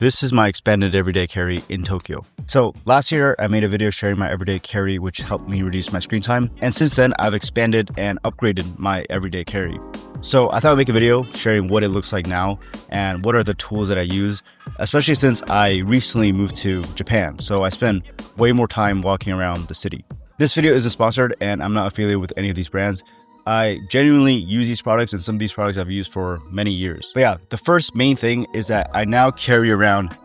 This is my expanded everyday carry in Tokyo. So last year I made a video sharing my everyday carry, which helped me reduce my screen time. And since then I've expanded and upgraded my everyday carry. So I thought I'd make a video sharing what it looks like now and what are the tools that I use, especially since I recently moved to Japan. So I spend way more time walking around the city. This video isn't sponsored and I'm not affiliated with any of these brands. I genuinely use these products, and some of these products I've used for many years. But yeah, the first main thing is that I now carry around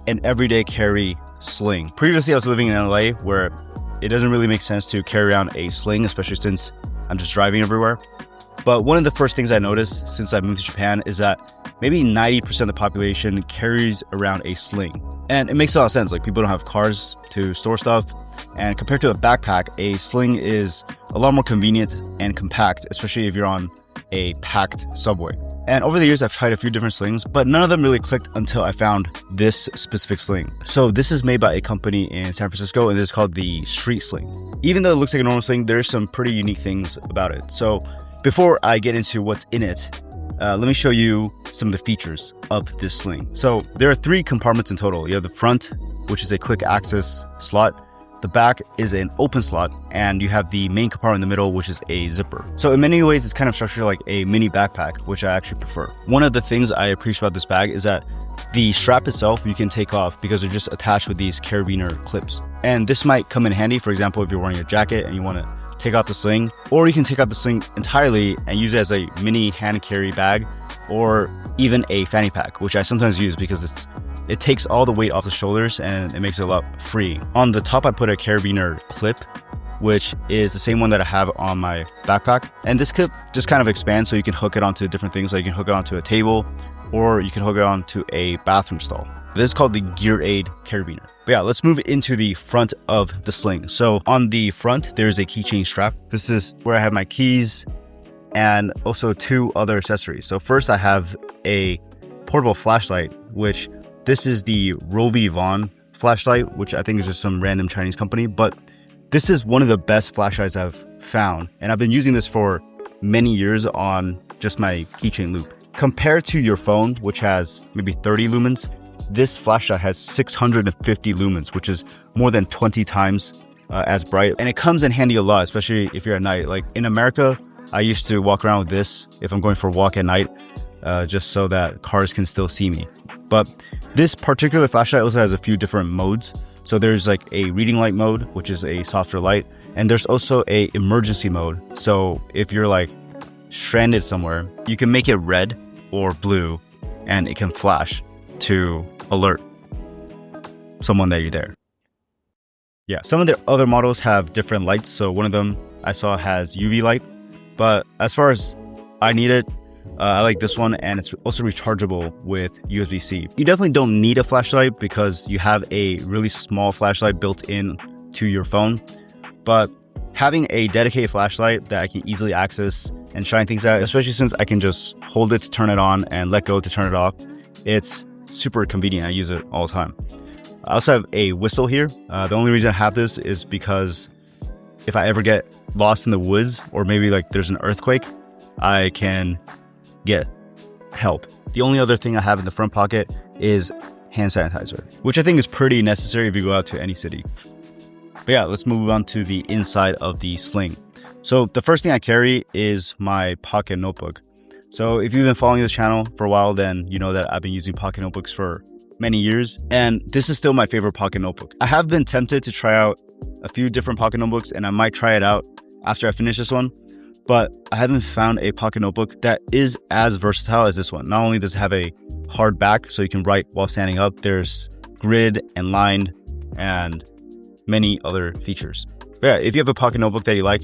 an everyday carry sling. Previously, I was living in LA where it doesn't really make sense to carry around a sling, especially since I'm just driving everywhere. But one of the first things I noticed since I moved to Japan is that maybe 90% of the population carries around a sling. And it makes a lot of sense. Like, people don't have cars to store stuff. And compared to a backpack, a sling is a lot more convenient and compact, especially if you're on a packed subway. And over the years, I've tried a few different slings, but none of them really clicked until I found this specific sling. So this is made by a company in San Francisco, and it is called the Street Sling. Even though it looks like a normal sling, there's some pretty unique things about it. So before I get into what's in it, let me show you some of the features of this sling. So there are 3 compartments in total. You have the front, which is a quick access slot. The back is an open slot, and you have the main compartment in the middle, which is a zipper. So in many ways, it's kind of structured like a mini backpack, which I actually prefer. One of the things I appreciate about this bag is that the strap itself you can take off because they're just attached with these carabiner clips. And this might come in handy, for example, if you're wearing a jacket and you want to take off the sling, or you can take out the sling entirely and use it as a mini hand carry bag, or even a fanny pack, which I sometimes use because it takes all the weight off the shoulders and it makes it a lot free. On the top, I put a carabiner clip, which is the same one that I have on my backpack. And this clip just kind of expands so you can hook it onto different things. Like you can hook it onto a table, or you can hook it onto a bathroom stall. This is called the Gear Aid carabiner. But yeah, let's move into the front of the sling. So on the front, there's a keychain strap. This is where I have my keys and also 2 other accessories. So first I have a portable flashlight, which this is the Rovi Vaughn flashlight, which I think is just some random Chinese company, but this is one of the best flashlights I've found. And I've been using this for many years on just my keychain loop. Compared to your phone, which has maybe 30 lumens, this flashlight has 650 lumens, which is more than 20 times as bright. And it comes in handy a lot, especially if you're at night. Like in America, I used to walk around with this if I'm going for a walk at night, just so that cars can still see me. But this particular flashlight also has a few different modes. So there's like a reading light mode, which is a softer light. And there's also a emergency mode. So if you're like stranded somewhere, you can make it red or blue and it can flash to alert someone that you're there. Yeah, some of the other models have different lights. So one of them I saw has UV light, but as far as I need it, I like this one, and it's also rechargeable with USB-C. You definitely don't need a flashlight because you have a really small flashlight built in to your phone, but having a dedicated flashlight that I can easily access and shine things out, especially since I can just hold it to turn it on and let go to turn it off, it's super convenient. I use it all the time. I also have a whistle here. The only reason I have this is because if I ever get lost in the woods, or maybe like there's an earthquake, I can get help. The only other thing I have in the front pocket is hand sanitizer, which I think is pretty necessary if you go out to any city. But yeah, let's move on to the inside of the sling. So the first thing I carry is my pocket notebook. So if you've been following this channel for a while, then you know that I've been using pocket notebooks for many years, and this is still my favorite pocket notebook. I have been tempted to try out a few different pocket notebooks, and I might try it out after I finish this one, but I haven't found a pocket notebook that is as versatile as this one. Not only does it have a hard back so you can write while standing up, there's grid and lined and many other features. But yeah, if you have a pocket notebook that you like,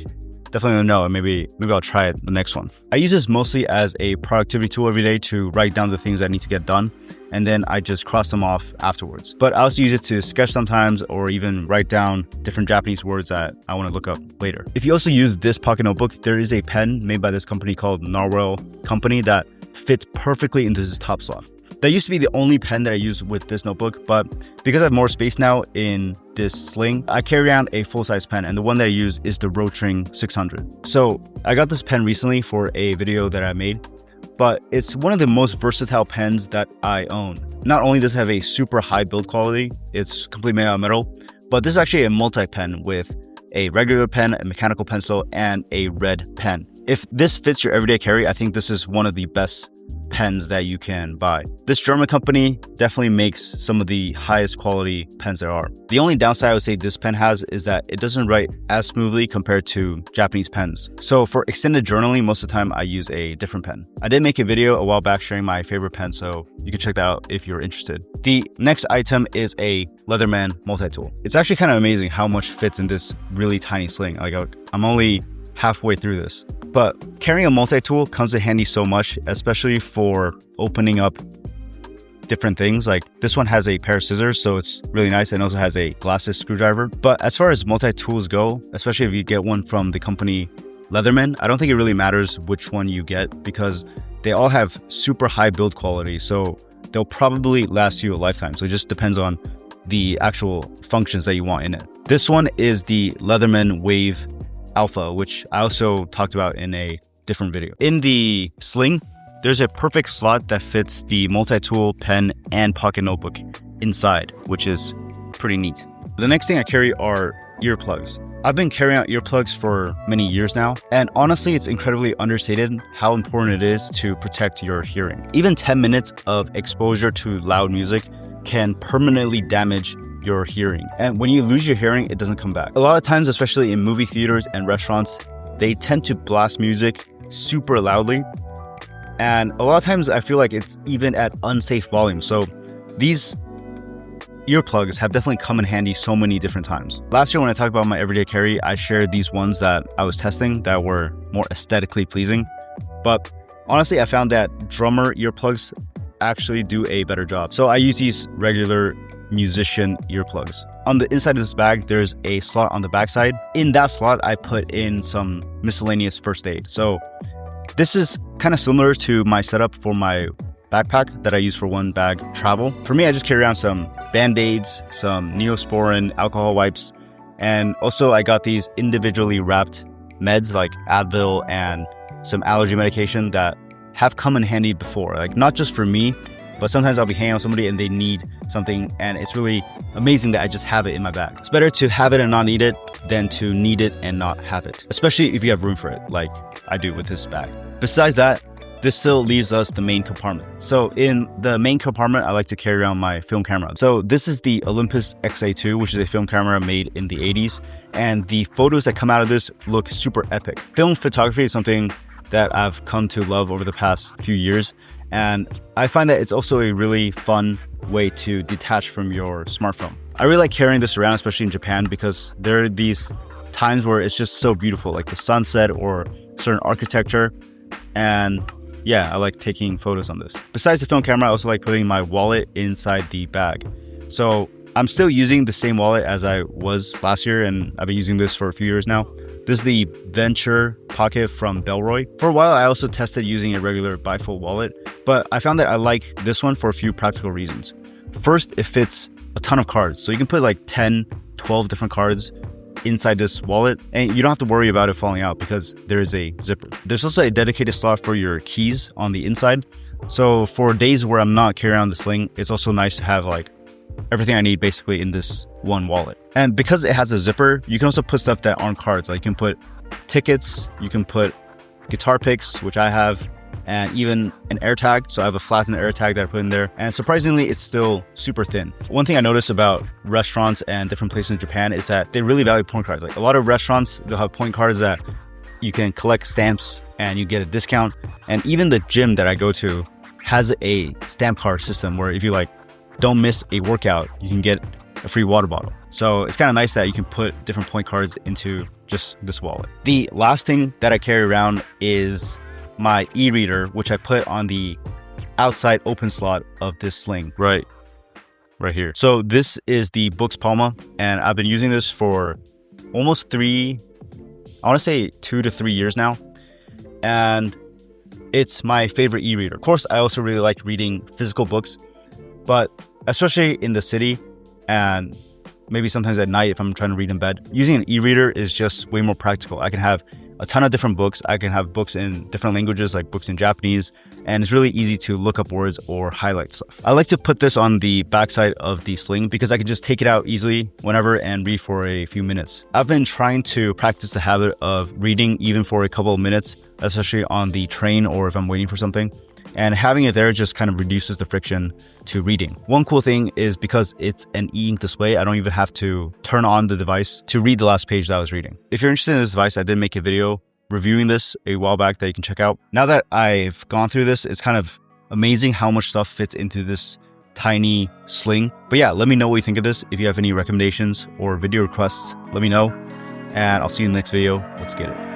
definitely let me know, and maybe I'll try it the next one. I use this mostly as a productivity tool every day to write down the things I need to get done, and then I just cross them off afterwards. But I also use it to sketch sometimes, or even write down different Japanese words that I want to look up later. If you also use this pocket notebook, there is a pen made by this company called Narwhal Company that fits perfectly into this top slot. That used to be the only pen that I use with this notebook, but because I have more space now in this sling, I carry around a full-size pen, and the one that I use is the Rotring 600. So I got this pen recently for a video that I made, but it's one of the most versatile pens that I own. not only does it have a super high build quality, it's completely made out of metal, but this is actually a multi-pen with a regular pen, a mechanical pencil, and a red pen. If this fits your everyday carry, I think this is one of the best pens that you can buy. This German company definitely makes some of the highest quality pens there are. The only downside I would say this pen has is that it doesn't write as smoothly compared to Japanese pens. So for extended journaling, most of the time I use a different pen. I did make a video a while back sharing my favorite pen, so you can check that out if you're interested. The next item is a Leatherman multi-tool. It's actually kind of amazing how much fits in this really tiny sling. Like I'm only halfway through this. But carrying a multi-tool comes in handy so much, especially for opening up different things. Like this one has a pair of scissors, so it's really nice, and also has a glasses screwdriver. But as far as multi-tools go, especially if you get one from the company Leatherman, I don't think it really matters which one you get because they all have super high build quality, so they'll probably last you a lifetime. So it just depends on the actual functions that you want in it. This one is the Leatherman Wave Alpha, which I also talked about in a different video. In the sling, there's a perfect slot that fits the multi-tool, pen, and pocket notebook inside, which is pretty neat. The next thing I carry are earplugs. I've been carrying out earplugs for many years now, and honestly, it's incredibly understated how important it is to protect your hearing. Even 10 minutes of exposure to loud music can permanently damage your hearing. And when you lose your hearing, it doesn't come back. A lot of times, especially in movie theaters and restaurants, they tend to blast music super loudly. And a lot of times I feel like it's even at unsafe volume. So these earplugs have definitely come in handy so many different times. Last year when I talked about my everyday carry, I shared these ones that I was testing that were more aesthetically pleasing. But honestly, I found that drummer earplugs actually do a better job. So I use these regular musician earplugs. On the inside of this bag, there's a slot on the back side. In that slot, I put in some miscellaneous first aid. So this is kind of similar to my setup for my backpack that I use for one bag travel. For me, I just carry around some band-aids, some Neosporin alcohol wipes, and also I got these individually wrapped meds like Advil and some allergy medication that have come in handy before. Like not just for me, but sometimes I'll be hanging out with somebody and they need something, and it's really amazing that I just have it in my bag. It's better to have it and not need it than to need it and not have it, especially if you have room for it, like I do with this bag. Besides that, this still leaves us the main compartment. So in the main compartment, I like to carry around my film camera. So this is the Olympus XA2, which is a film camera made in the 80s. And the photos that come out of this look super epic. Film photography is something that I've come to love over the past few years. And I find that it's also a really fun way to detach from your smartphone. I really like carrying this around, especially in Japan, because there are these times where it's just so beautiful, like the sunset or certain architecture. And yeah, I like taking photos on this. Besides the film camera, I also like putting my wallet inside the bag. So I'm still using the same wallet as I was last year, and I've been using this for a few years now. This is the Venture Pocket from Bellroy. For a while, I also tested using a regular bifold wallet, but I found that I like this one for a few practical reasons. First, it fits a ton of cards. So you can put like 10, 12 different cards inside this wallet, and you don't have to worry about it falling out because there is a zipper. There's also a dedicated slot for your keys on the inside. So for days where I'm not carrying around the sling, it's also nice to have like everything I need basically in this one wallet. And because it has a zipper, you can also put stuff that aren't cards. Like you can put tickets, you can put guitar picks, which I have, and even an air tag. So I have a flattened air tag that I put in there. And surprisingly, it's still super thin. One thing I noticed about restaurants and different places in Japan is that they really value point cards. Like a lot of restaurants, they'll have point cards that you can collect stamps and you get a discount. And even the gym that I go to has a stamp card system where if you like don't miss a workout, you can get a free water bottle. So it's kind of nice that you can put different point cards into just this wallet. The last thing that I carry around is my e-reader, which I put on the outside open slot of this sling right here. So this is the Books Palma, and I've been using this for almost 2 to 3 years now. And it's my favorite e-reader. Of course, I also really like reading physical books, but especially in the city and maybe sometimes at night if I'm trying to read in bed, using an e-reader is just way more practical. I can have a ton of different books. I can have books in different languages, like books in Japanese, and it's really easy to look up words or highlight stuff. I like to put this on the backside of the sling because I can just take it out easily whenever and read for a few minutes. I've been trying to practice the habit of reading even for a couple of minutes, especially on the train or if I'm waiting for something. And having it there just kind of reduces the friction to reading. One cool thing is because it's an e-ink display, I don't even have to turn on the device to read the last page that I was reading. If you're interested in this device, I did make a video reviewing this a while back that you can check out. Now that I've gone through this, it's kind of amazing how much stuff fits into this tiny sling. But yeah, let me know what you think of this. If you have any recommendations or video requests, let me know. And I'll see you in the next video. Let's get it.